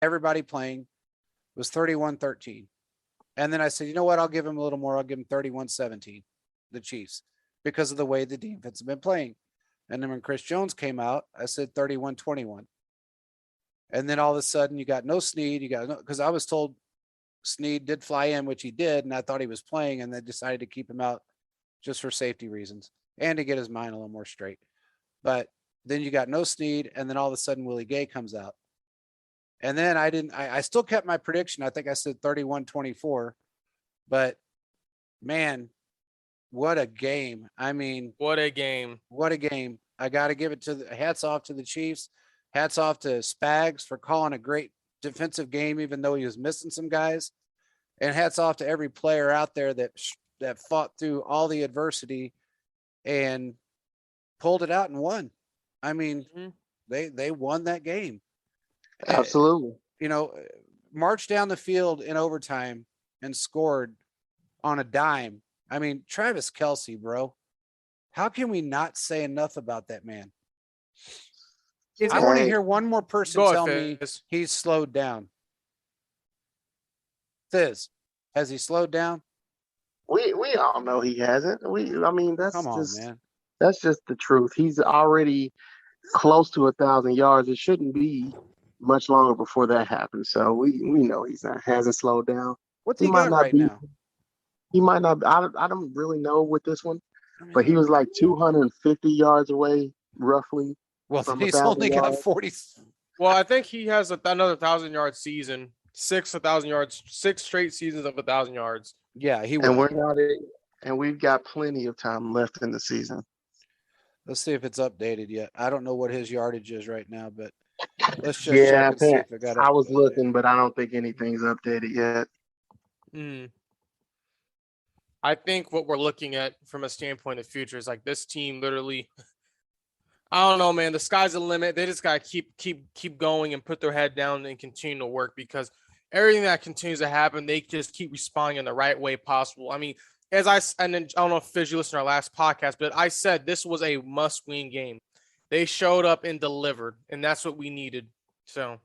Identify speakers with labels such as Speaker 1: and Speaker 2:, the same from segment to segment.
Speaker 1: everybody playing, was 31-13. And then I said, you know what? I'll give him a little more. I'll give him 31-17, the Chiefs, because of the way the defense have been playing. And then when Chris Jones came out, I said 31-21. And then all of a sudden you got no Snead. You got no, because I was told Snead did fly in, which he did, and I thought he was playing, and they decided to keep him out just for safety reasons and to get his mind a little more straight. But then you got no Snead, and then all of a sudden Willie Gay comes out. And then I still kept my prediction. I think I said 31-24, but man, what a game. I mean,
Speaker 2: what a game.
Speaker 1: I got to give it to hats off to the Chiefs. Hats off to Spags for calling a great defensive game, even though he was missing some guys. And hats off to every player out there that fought through all the adversity and pulled it out and won. I mean, they won that game.
Speaker 3: Absolutely.
Speaker 1: You know, marched down the field in overtime and scored on a dime. I mean, Travis Kelce, bro. How can we not say enough about that man? I want to hear one more person tell me he's slowed down. Thizz, has he slowed down?
Speaker 3: We all know he hasn't. I mean, that's
Speaker 1: Come on,
Speaker 3: just
Speaker 1: man.
Speaker 3: That's just the truth. He's already close to 1,000 yards. It shouldn't be much longer before that happens. So we know hasn't slowed down.
Speaker 1: What's he got right now?
Speaker 3: He might not. I don't really know with this one, but he was like 250 yards away, roughly.
Speaker 1: Well, he's only got 40.
Speaker 2: Well, I think he has another 1,000-yard season. 6,000 yards, 6 straight seasons of 1,000 yards.
Speaker 1: Yeah, he
Speaker 3: will.
Speaker 1: And
Speaker 3: we've got plenty of time left in the season.
Speaker 1: Let's see if it's updated yet. I don't know what his yardage is right now, but let's just check and see if it got
Speaker 3: I was looking, but I don't think anything's updated yet.
Speaker 2: I think what we're looking at from a standpoint of future is like this team literally, I don't know, man, the sky's the limit. They just got to keep going and put their head down and continue to work, because everything that continues to happen, they just keep responding in the right way possible. I mean, and then I don't know if you listened to our last podcast, but I said this was a must-win game. They showed up and delivered, and that's what we needed. So,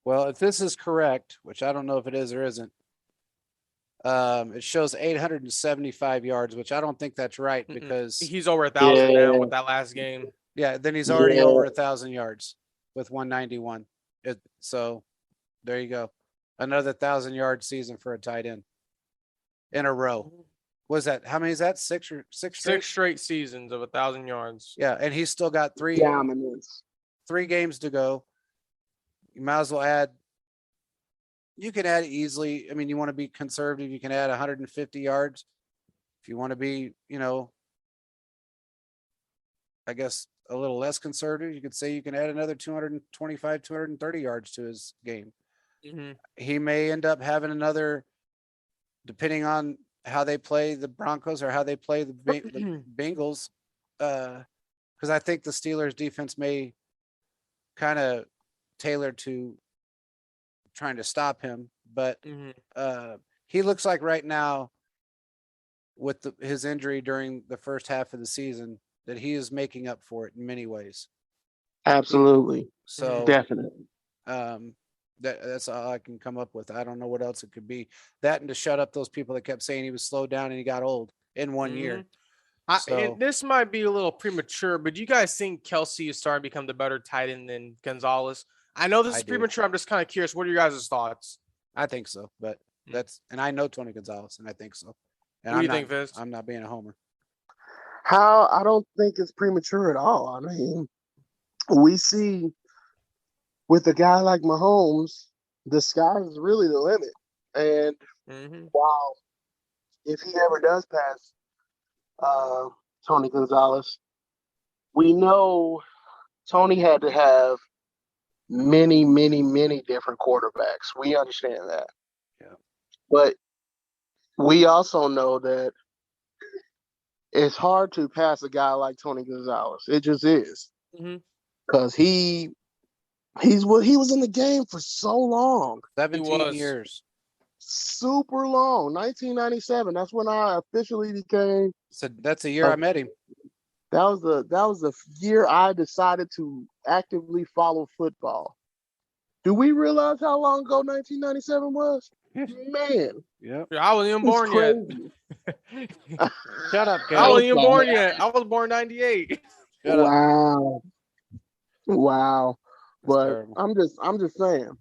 Speaker 1: well, if this is correct, which I don't know if it is or isn't, it shows 875 yards, which I don't think that's right, because
Speaker 2: he's over 1,000 now with that last game.
Speaker 1: Yeah, then he's already over 1,000 yards with 191. So there you go. Another 1,000-yard season for a tight end in a row. Was that, how many is that? Six straight
Speaker 2: seasons of 1,000 yards.
Speaker 1: Yeah, and he's still got three games to go. You might as well add. You can add easily. I mean, you want to be conservative, you can add 150 yards. If you want to be, I guess a little less conservative, you could say you can add another 225, 230 yards to his game. He may end up having another, depending on how they play the Broncos or how they play the Bengals, because I think the Steelers defense may kind of tailor to trying to stop him. But he looks like right now, with his injury during the first half of the season, that he is making up for it in many ways.
Speaker 3: Absolutely.
Speaker 1: So
Speaker 3: definitely.
Speaker 1: That's all I can come up with. I don't know what else it could be. That, and to shut up those people that kept saying he was slowed down and he got old in 1 year.
Speaker 2: And this might be a little premature, but do you guys think Kelce is starting to become the better tight end than Gonzalez? I know this is premature. I'm just kind of curious. What are your guys' thoughts?
Speaker 1: I think so, but and I know Tony Gonzalez, and I think so. And
Speaker 2: what do you think, Fizz?
Speaker 1: I'm not being a homer.
Speaker 3: I don't think it's premature at all. I mean, we see with a guy like Mahomes, the sky is really the limit. And while if he ever does pass Tony Gonzalez, we know Tony had to have many, many, many different quarterbacks. We understand that.
Speaker 1: Yeah.
Speaker 3: But we also know that it's hard to pass a guy like Tony Gonzalez. It just is. Because he was in the game for so long.
Speaker 1: 17 years.
Speaker 3: Super long. 1997. That's when I officially became.
Speaker 1: So that's the year I met him.
Speaker 3: That was the year I decided to actively follow football. Do we realize how long ago 1997 was? Man,
Speaker 1: Yep.
Speaker 2: I wasn't even
Speaker 3: it's
Speaker 2: born yet.
Speaker 3: crazy.
Speaker 1: Shut up,
Speaker 2: I
Speaker 1: Kevin.
Speaker 2: wasn't even born
Speaker 3: sorry.
Speaker 2: yet. I was born 98.
Speaker 1: Shut up.
Speaker 3: Wow. Wow.
Speaker 1: That's
Speaker 3: But
Speaker 1: terrible.
Speaker 3: I'm just saying.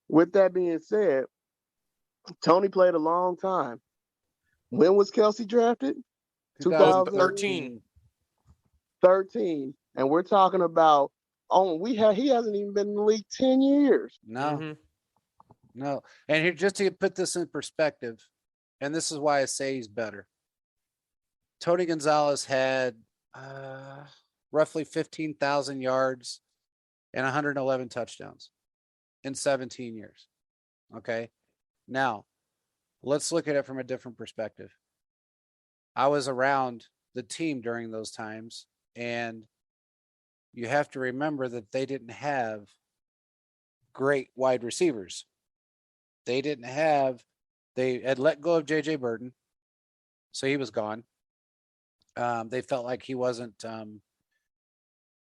Speaker 3: With that being said, Tony played a long time. When was Kelsey drafted?
Speaker 2: 2013.
Speaker 3: 2013. And we're talking about he hasn't even been in the league 10 years.
Speaker 1: No,
Speaker 2: Mhm.
Speaker 1: no. And here, just to put this in perspective, and this is why I say he's better. Tony Gonzalez had roughly 15,000 yards and 111 touchdowns in 17 years. Okay. Now, let's look at it from a different perspective. I was around the team during those times, and you have to remember that they didn't have great wide receivers. They had let go of JJ Burton, so he was gone. They felt like he wasn't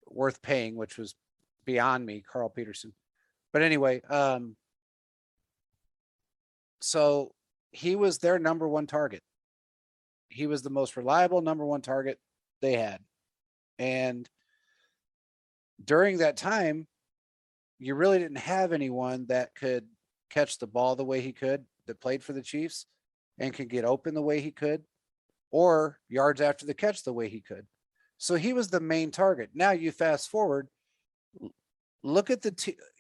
Speaker 1: worth paying, which was beyond me, Carl Peterson. But anyway, so he was their number one target. He was the most reliable number one target they had. And during that time, you really didn't have anyone that could catch the ball the way he could, that played for the Chiefs and could get open the way he could, or yards after the catch the way he could. So he was the main target. Now you fast forward, look at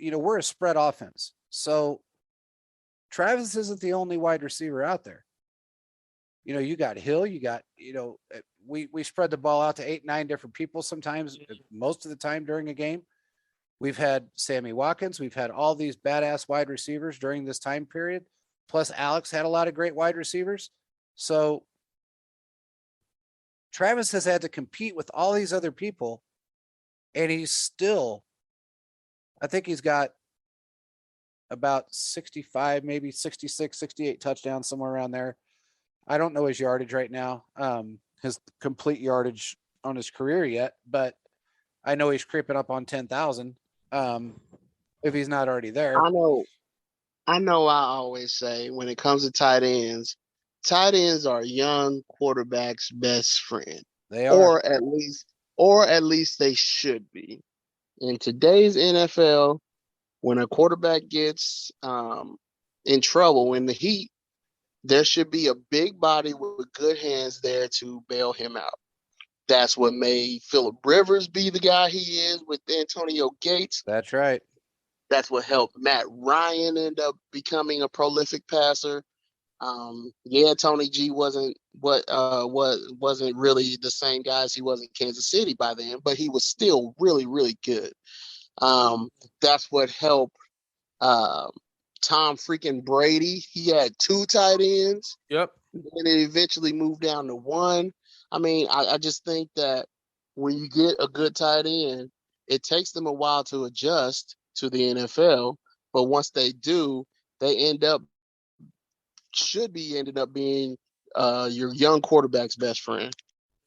Speaker 1: we're a spread offense. So Travis isn't the only wide receiver out there. You got Hill, we spread the ball out to 8, 9 different people sometimes, most of the time during a game. We've had Sammy Watkins. We've had all these badass wide receivers during this time period. Plus Alex had a lot of great wide receivers. So Travis has had to compete with all these other people, and he's still, I think he's got about 65, maybe 66, 68 touchdowns, somewhere around there. I don't know his yardage right now, his complete yardage on his career yet, but I know he's creeping up on 10,000 if he's not already there.
Speaker 3: I know I always say when it comes to tight ends are young quarterback's best friend.
Speaker 1: They are.
Speaker 3: Or at least they should be. In today's NFL, when a quarterback gets in trouble in the heat, there should be a big body with good hands there to bail him out. That's what made Phillip Rivers be the guy he is with Antonio Gates.
Speaker 1: That's right.
Speaker 3: That's what helped Matt Ryan end up becoming a prolific passer. Tony G wasn't really the same guy as he was in Kansas City by then, but he was still really, really good. That's what helped Tom freaking Brady. He had 2 tight ends.
Speaker 2: Yep.
Speaker 3: And it eventually moved down to 1. I mean, I just think that when you get a good tight end, it takes them a while to adjust to the NFL. But once they do, they ended up being your young quarterback's best friend.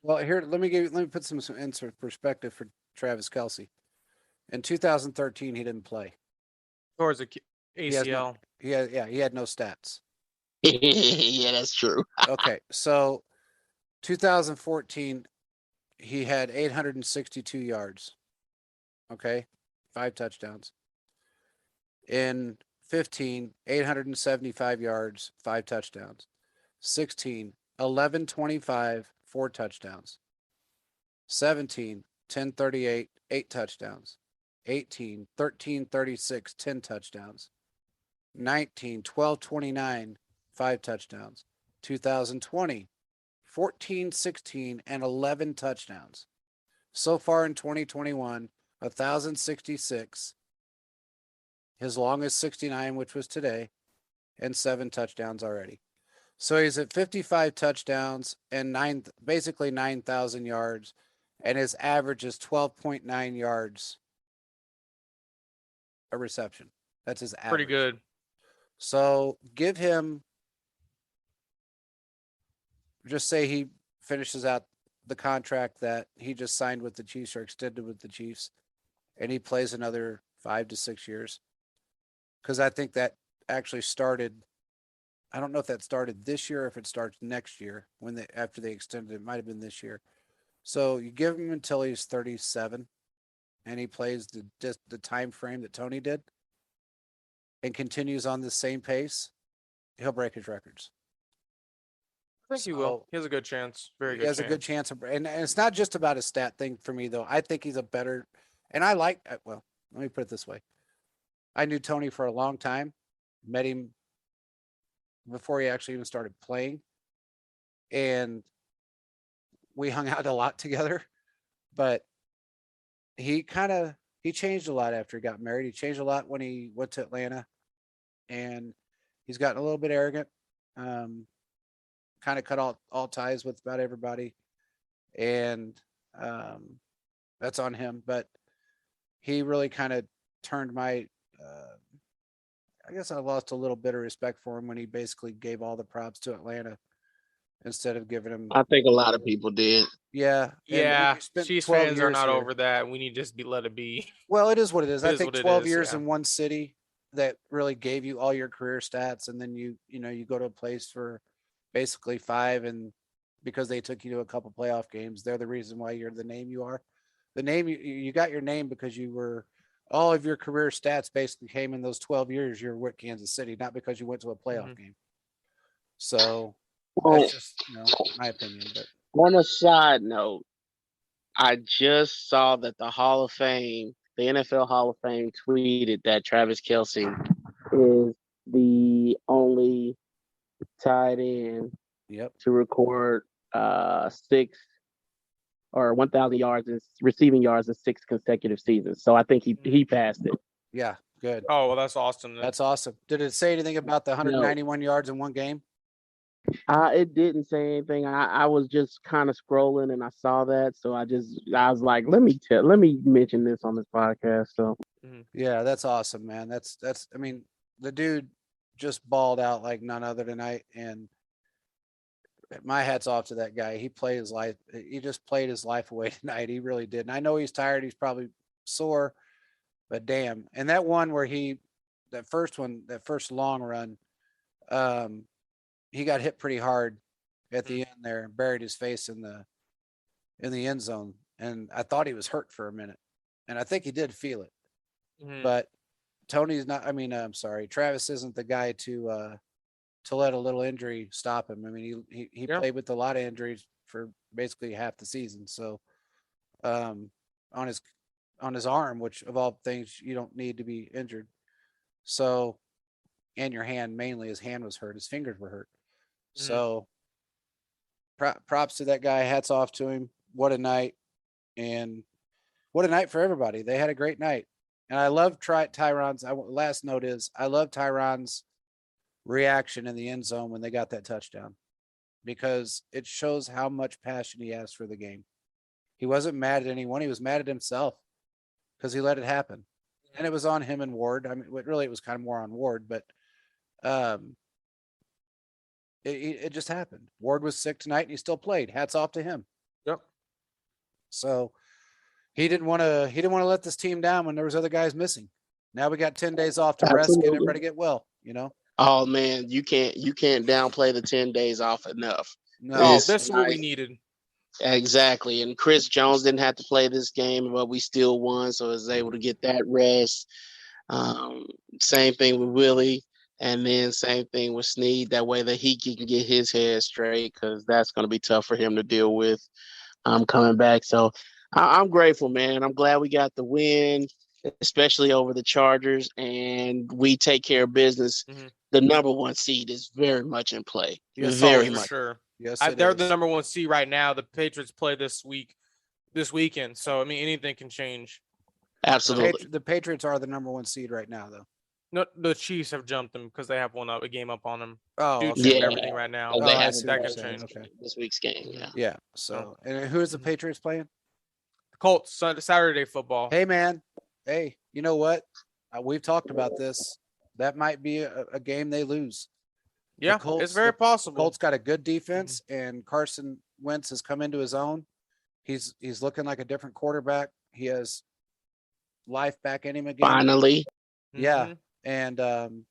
Speaker 1: Well, here, let me put some into perspective for Travis Kelce. In 2013, he didn't play.
Speaker 2: Towards the ACL.
Speaker 1: He had no stats.
Speaker 3: Yeah, that's true.
Speaker 1: Okay, so 2014, he had 862 yards. Okay, 5 touchdowns. In 15, 875 yards, 5 touchdowns. 16, 1125, 4 touchdowns. 17, 1038, 8 touchdowns. 18, 1336, 10 touchdowns. 19, 1229, 5 touchdowns. 2020, 14, 16, and 11 touchdowns. So far in 2021, 1,066. His longest 69, which was today, and 7 touchdowns already. So he's at 55 touchdowns and basically 9,000 yards, and his average is 12.9 yards a reception. That's his average.
Speaker 2: Pretty good.
Speaker 1: So give him, just say he finishes out the contract that he just signed with the Chiefs or extended with the Chiefs, and he plays another 5 to 6 years. because I think that actually started. I don't know if that started this year or if it starts next year after they extended it. Might have been this year. So you give him until he's 37, and he plays the time frame that Tony did, and continues on the same pace. He'll break his records.
Speaker 2: I think he will. He has a good chance. Very good.
Speaker 1: He has a good chance of, and it's not just about a stat thing for me though. I think he's a better, and I like. Well, let me put it this way: I knew Tony for a long time, met him before he actually even started playing, and we hung out a lot together. But he changed a lot after he got married. He changed a lot when he went to Atlanta, and he's gotten a little bit arrogant. Kind of cut all ties with about everybody, and that's on him. But he really kind of turned my. I guess I lost a little bit of respect for him when he basically gave all the props to Atlanta instead of giving him.
Speaker 3: I think a lot of people did.
Speaker 1: Yeah,
Speaker 2: Yeah,
Speaker 1: you spent
Speaker 2: Chiefs
Speaker 1: 12
Speaker 2: fans are
Speaker 1: years
Speaker 2: not
Speaker 1: here.
Speaker 2: over that. We need to just let it be.
Speaker 1: Well, it is what it is.
Speaker 2: It
Speaker 1: I
Speaker 2: is
Speaker 1: think
Speaker 2: what it
Speaker 1: 12
Speaker 2: is,
Speaker 1: years
Speaker 2: yeah.
Speaker 1: in one city that really gave you all your career stats, and then you go to a place for basically 5, and because they took you to a couple playoff games, they're the reason why you're the name you are. The name you got your name because you were all of your career stats basically came in those 12 years you're with Kansas City, not because you went to a playoff game. So
Speaker 3: Well,
Speaker 1: that's just my opinion. But
Speaker 3: on a side note, I just saw that the Hall of Fame, the NFL Hall of Fame, tweeted that Travis Kelce is the only tight end
Speaker 1: yep,
Speaker 3: to record 1,000 yards and receiving yards in 6 consecutive seasons. So I think he passed it.
Speaker 1: yeah, good.
Speaker 2: Oh well, that's awesome.
Speaker 1: That's awesome. Did it say anything about the 191 yards in one game?
Speaker 3: It didn't say anything. I was just kind of scrolling and I saw that, so I was like, let me mention this on this podcast. So
Speaker 1: Yeah, that's awesome, man. That's I mean, the dude just balled out like none other tonight, and my hat's off to that guy. He played his life. He just played his life away tonight. He really did. And I know he's tired. He's probably sore, but damn. And that one where that first long run, he got hit pretty hard at the end there and buried his face in the end zone. And I thought he was hurt for a minute, and I think he did feel it. But Tony's not. I mean, I'm sorry, Travis isn't the guy to let a little injury stop him. I mean, he played with a lot of injuries for basically half the season. So, on his arm, which of all things you don't need to be injured. So, and your hand, mainly his hand was hurt. His fingers were hurt. So, props to that guy. Hats off to him. What a night. And what a night for everybody. They had a great night. And I love Tyron's. Last note is I love Tyron's reaction in the end zone when they got that touchdown, because it shows how much passion he has for the game. He wasn't mad at anyone. He was mad at himself because he let it happen. And it was on him and Ward. I mean, it was kind of more on Ward, but it just happened. Ward was sick tonight and he still played. Hats off to him.
Speaker 2: Yep.
Speaker 1: So he didn't want to let this team down when there was other guys missing. Now we got 10 days off to rest, get everybody get well,
Speaker 3: Oh man, you can't downplay the 10 days off enough.
Speaker 1: No,
Speaker 2: this is what we needed.
Speaker 3: Exactly. And Chris Jones didn't have to play this game, but we still won, so was able to get that rest. Same thing with Willie, and then same thing with Snead. That way that he can get his head straight, because that's going to be tough for him to deal with coming back. So I'm grateful, man. I'm glad we got the win, especially over the Chargers, and we take care of business. The number 1 seed is very much in play.
Speaker 1: Yes,
Speaker 3: very
Speaker 2: for
Speaker 3: much.
Speaker 2: Sure.
Speaker 1: Yes,
Speaker 2: they're the number 1 seed right now. The Patriots play this weekend. So I mean, anything can change.
Speaker 3: Absolutely.
Speaker 1: The Patriots are the number 1 seed right now, though.
Speaker 2: No, the Chiefs have jumped them because they have a game up on them.
Speaker 1: Oh,
Speaker 2: okay. Everything right now.
Speaker 3: They
Speaker 1: I
Speaker 3: have
Speaker 1: see
Speaker 2: that
Speaker 1: what
Speaker 2: can
Speaker 1: you're saying.
Speaker 2: change.
Speaker 1: Okay.
Speaker 3: This week's game. Yeah.
Speaker 1: Yeah. So, and who is the Patriots playing?
Speaker 2: Colts Saturday football.
Speaker 1: Hey, man. Hey, you know what? We've talked about this. That might be a game they lose.
Speaker 2: Yeah, it's very possible.
Speaker 1: Colts got a good defense, and Carson Wentz has come into his own. He's looking like a different quarterback. He has life back in him again.
Speaker 3: Finally.
Speaker 1: Yeah. And